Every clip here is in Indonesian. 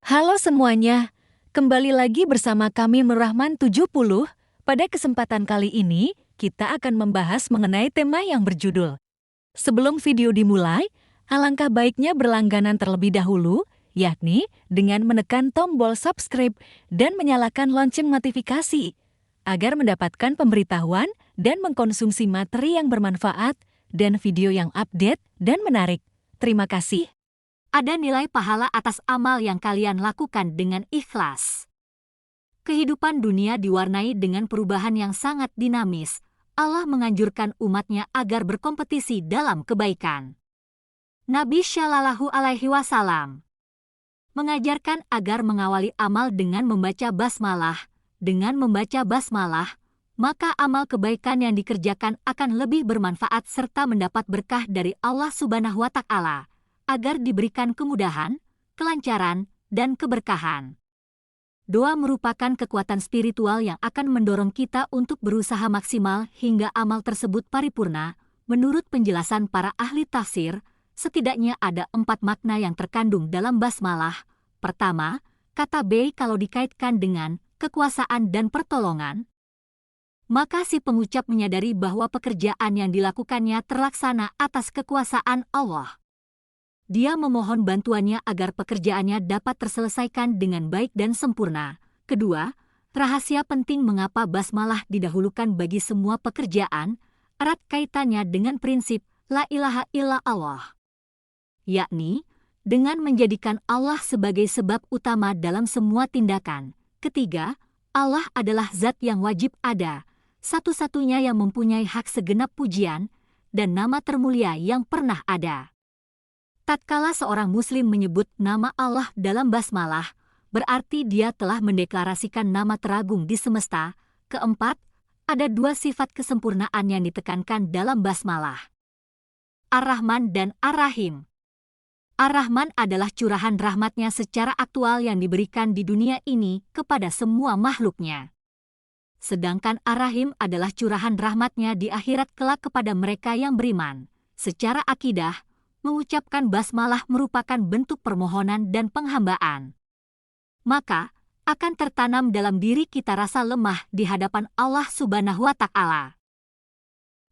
Halo semuanya, kembali lagi bersama kami Merahman 70. Pada kesempatan kali ini, kita akan membahas mengenai tema yang berjudul. Sebelum video dimulai, alangkah baiknya berlangganan terlebih dahulu, yakni dengan menekan tombol subscribe dan menyalakan lonceng notifikasi, agar mendapatkan pemberitahuan dan mengkonsumsi materi yang bermanfaat dan video yang update dan menarik. Terima kasih. Ada nilai pahala atas amal yang kalian lakukan dengan ikhlas. Kehidupan dunia diwarnai dengan perubahan yang sangat dinamis. Allah menganjurkan umatnya agar berkompetisi dalam kebaikan. Nabi Shallallahu Alaihi Wasallam mengajarkan agar mengawali amal dengan membaca basmalah. Dengan membaca basmalah, maka amal kebaikan yang dikerjakan akan lebih bermanfaat serta mendapat berkah dari Allah Subhanahu wa Ta'ala, agar diberikan kemudahan, kelancaran, dan keberkahan. Doa merupakan kekuatan spiritual yang akan mendorong kita untuk berusaha maksimal hingga amal tersebut paripurna. Menurut penjelasan para ahli tafsir, setidaknya ada 4 makna yang terkandung dalam basmalah. Pertama, kata bay kalau dikaitkan dengan kekuasaan dan pertolongan, maka si pengucap menyadari bahwa pekerjaan yang dilakukannya terlaksana atas kekuasaan Allah. Dia memohon bantuannya agar pekerjaannya dapat terselesaikan dengan baik dan sempurna. Kedua, rahasia penting mengapa basmalah didahulukan bagi semua pekerjaan, erat kaitannya dengan prinsip La ilaha illa Allah, yakni dengan menjadikan Allah sebagai sebab utama dalam semua tindakan. Ketiga, Allah adalah zat yang wajib ada, satu-satunya yang mempunyai hak segenap pujian, dan nama termulia yang pernah ada. Tatkala seorang muslim menyebut nama Allah dalam basmalah, berarti dia telah mendeklarasikan nama teragung di semesta. Keempat, ada 2 sifat kesempurnaan yang ditekankan dalam basmalah: Ar-Rahman dan Ar-Rahim. Ar-Rahman adalah curahan rahmatnya secara aktual yang diberikan di dunia ini kepada semua makhluknya. Sedangkan Ar-Rahim adalah curahan rahmatnya di akhirat kelak kepada mereka yang beriman. Secara akidah, mengucapkan basmalah merupakan bentuk permohonan dan penghambaan. Maka, akan tertanam dalam diri kita rasa lemah di hadapan Allah Subhanahu wa Ta'ala.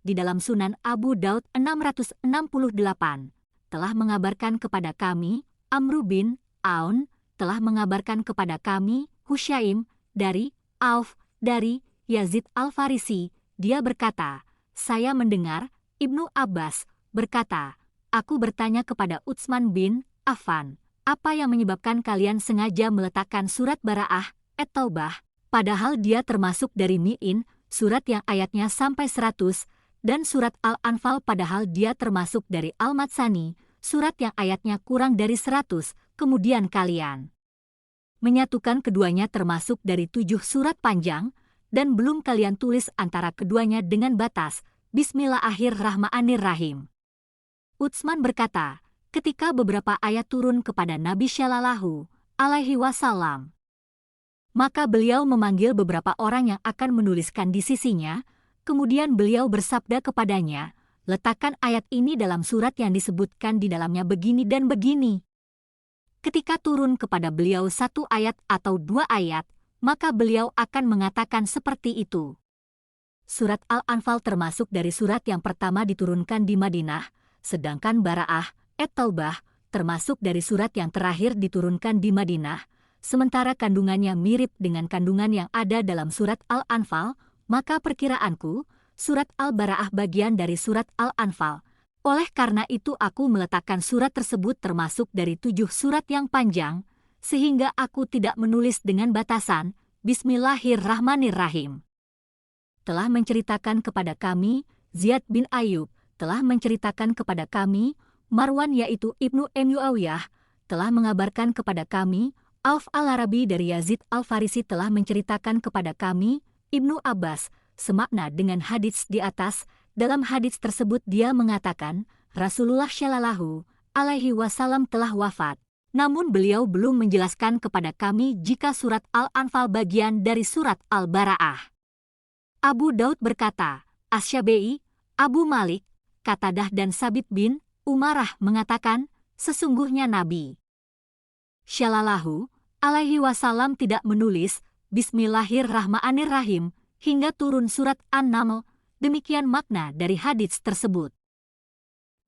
Di dalam Sunan Abu Daud 668, telah mengabarkan kepada kami, Amru bin Aun, telah mengabarkan kepada kami, Husyaim, dari Auf, dari Yazid Al-Farisi, dia berkata, saya mendengar Ibnu Abbas berkata, aku bertanya kepada Utsman bin Affan, apa yang menyebabkan kalian sengaja meletakkan surat Bara'ah, At-Taubah, padahal dia termasuk dari Mi'in, surat yang ayatnya sampai 100, dan surat Al-Anfal padahal dia termasuk dari Al-Matsani, surat yang ayatnya kurang dari 100, kemudian kalian menyatukan keduanya termasuk dari 7 surat panjang, dan belum kalian tulis antara keduanya dengan batas, Bismillahirrahmanirrahim. Utsman berkata, ketika beberapa ayat turun kepada Nabi Shallallahu Alaihi Wasallam, maka beliau memanggil beberapa orang yang akan menuliskan di sisinya, kemudian beliau bersabda kepadanya, letakkan ayat ini dalam surat yang disebutkan di dalamnya begini dan begini. Ketika turun kepada beliau 1 ayat atau 2 ayat, maka beliau akan mengatakan seperti itu. Surat Al-Anfal termasuk dari surat yang pertama diturunkan di Madinah, sedangkan Bara'ah, At-Taubah, termasuk dari surat yang terakhir diturunkan di Madinah, sementara kandungannya mirip dengan kandungan yang ada dalam surat Al-Anfal, maka perkiraanku, surat Al-Bara'ah bagian dari surat Al-Anfal. Oleh karena itu aku meletakkan surat tersebut termasuk dari 7 surat yang panjang, sehingga aku tidak menulis dengan batasan, Bismillahirrahmanirrahim. Telah menceritakan kepada kami, Ziyad bin Ayyub, telah menceritakan kepada kami, Marwan yaitu Ibnu Muawiyah, telah mengabarkan kepada kami, Auf al-Arabi dari Yazid Al-Farisi telah menceritakan kepada kami, Ibnu Abbas, semakna dengan hadits di atas. Dalam hadits tersebut dia mengatakan, Rasulullah Shallallahu Alaihi Wasallam telah wafat. Namun beliau belum menjelaskan kepada kami jika surat Al-Anfal bagian dari surat Al-Bara'ah. Abu Daud berkata, Asy-Syafi'i, Abu Malik, Qatadah dan Sabit bin Umarah mengatakan, sesungguhnya Nabi Shallallahu alaihi wasallam tidak menulis Bismillahirrahmanirrahim hingga turun surat An-Naml. Demikian makna dari hadits tersebut.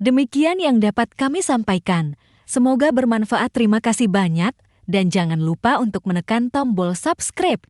Demikian yang dapat kami sampaikan. Semoga bermanfaat. Terima kasih banyak dan jangan lupa untuk menekan tombol subscribe